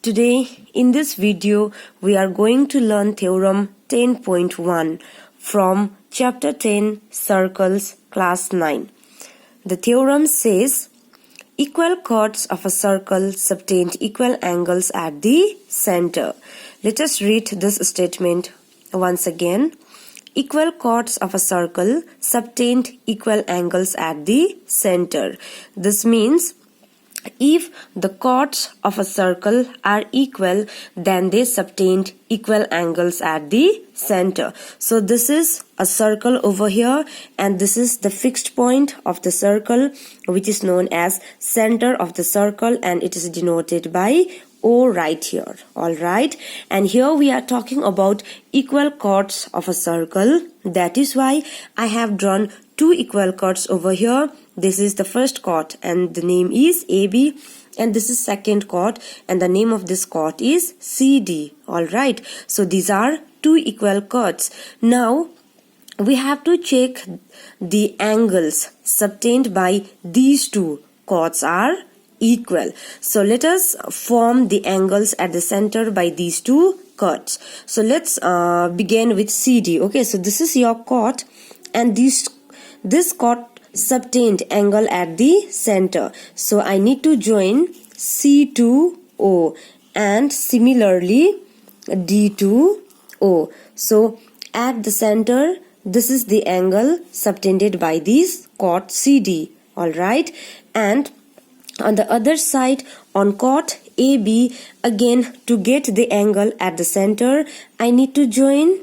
Today, in this video, we are going to learn Theorem 10.1 from Chapter 10, Circles, Class 9. The theorem says, equal chords of a circle subtend equal angles at the center. Let us read this statement once again. Equal chords of a circle subtend equal angles at the center. This means if the chords of a circle are equal, then they subtend equal angles at the center. So this is a circle over here, and this is the fixed point of the circle, which is known as center of the circle, and it is denoted by O right here. Alright, and here we are talking about equal chords of a circle. That is why I have drawn two equal chords over here. This is the first chord and the name is AB, and this is second chord and the name of this chord is CD. Alright, so these are two equal chords. Now we have to check the angles subtended by these two chords are equal. So let us form the angles at the center by these two chords. So let's begin with CD. Okay, so this is your chord, and this chord subtend angle at the center. So I need to join C to O and similarly D to O. So at the center, this is the angle subtended by this chord CD. Alright, and on the other side, on chord AB, again to get the angle at the center, I need to join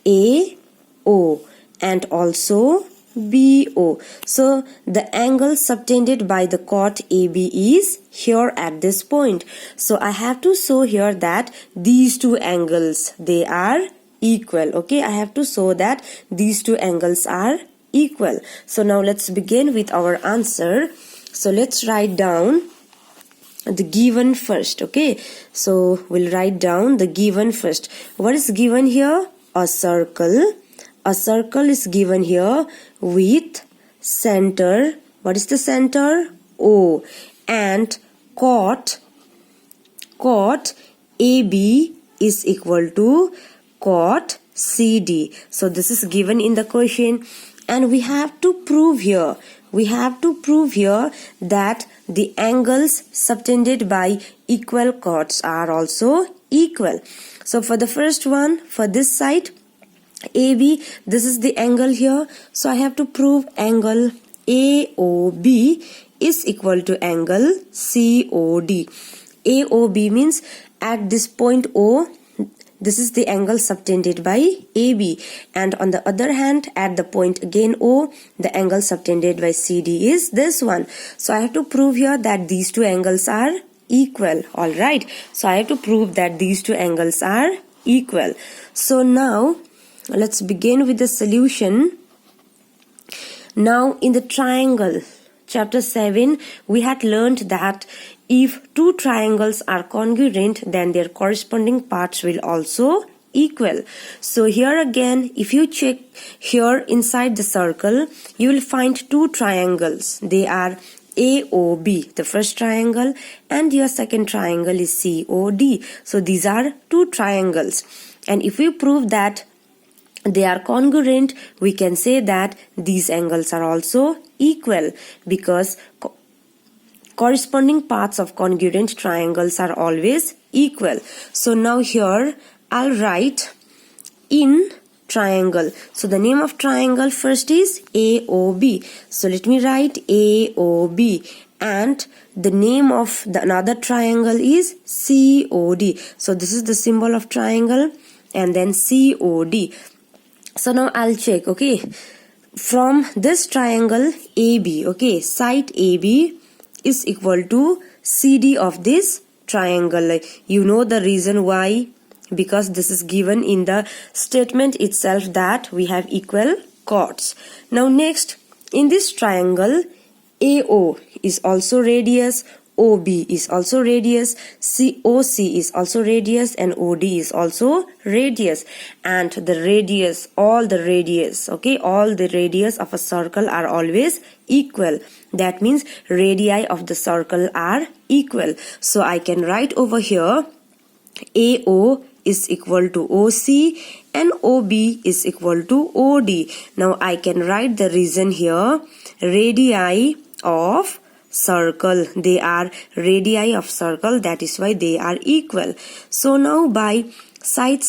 AO and also BO. So the angle subtended by the chord AB is here at this point. So I have to show here that these two angles, they are equal. Okay, I have to show that these two angles are equal. So now let's begin with our answer. So let's write down the given first. Okay, so we'll write down the given first. What is given here? A circle. A circle is given here with center. What is the center? O. And chord AB is equal to chord CD. So this is given in the question, and we have to prove here. We have to prove here that the angles subtended by equal chords are also equal. So for the first one, for this side, AB, this is the angle here. So I have to prove angle AOB is equal to angle COD. AOB means at this point O, this is the angle subtended by AB, and on the other hand, at the point again O, the angle subtended by CD is this one. So I have to prove here that these two angles are equal. Alright, so I have to prove that these two angles are equal. So now let's begin with the solution. Now in the triangle, chapter 7, we had learned that if two triangles are congruent, then their corresponding parts will also equal. So here again, if you check here inside the circle, you will find two triangles. They are AOB, the first triangle, and your second triangle is COD. So these are two triangles, and if we prove that they are congruent, we can say that these angles are also equal, because corresponding parts of congruent triangles are always equal. So now here I'll write in triangle. So the name of triangle first is AOB. So let me write AOB, and the name of the another triangle is COD. So this is the symbol of triangle, and then COD. So now I'll check, okay, from this triangle AB, okay, side AB is equal to CD of this triangle. You know the reason why, because this is given in the statement itself that we have equal chords. Now next, in this triangle, AO is also radius, OB is also radius, OC is also radius, and OD is also radius. And the radius, all the radius of a circle are always equal. That means radii of the circle are equal. So I can write over here AO is equal to OC and OB is equal to OD. Now I can write the reason here. Radii of circle. They are radii of circle. That is why they are equal. So now by side,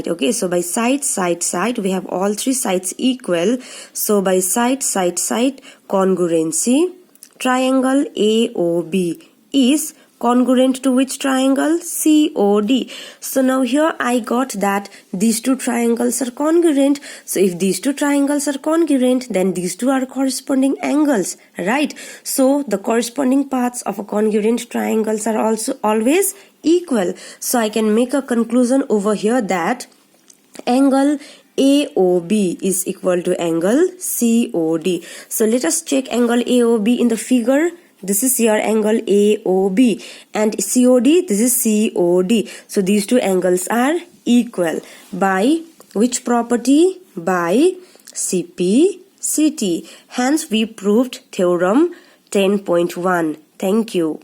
okay, so by side, we have all three sides equal. So by side, congruency, triangle AOB is congruent to which triangle? COD. So now here I got that these two triangles are congruent. So if these two triangles are congruent, then these two are corresponding angles, right? So the corresponding parts of a congruent triangles are also always equal. So I can make a conclusion over here that angle AOB is equal to angle COD. So let us check angle AOB in the figure. This is your angle AOB and COD, this is COD. So these two angles are equal. By which property? By CP/CT. Hence we proved theorem 10.1. Thank you.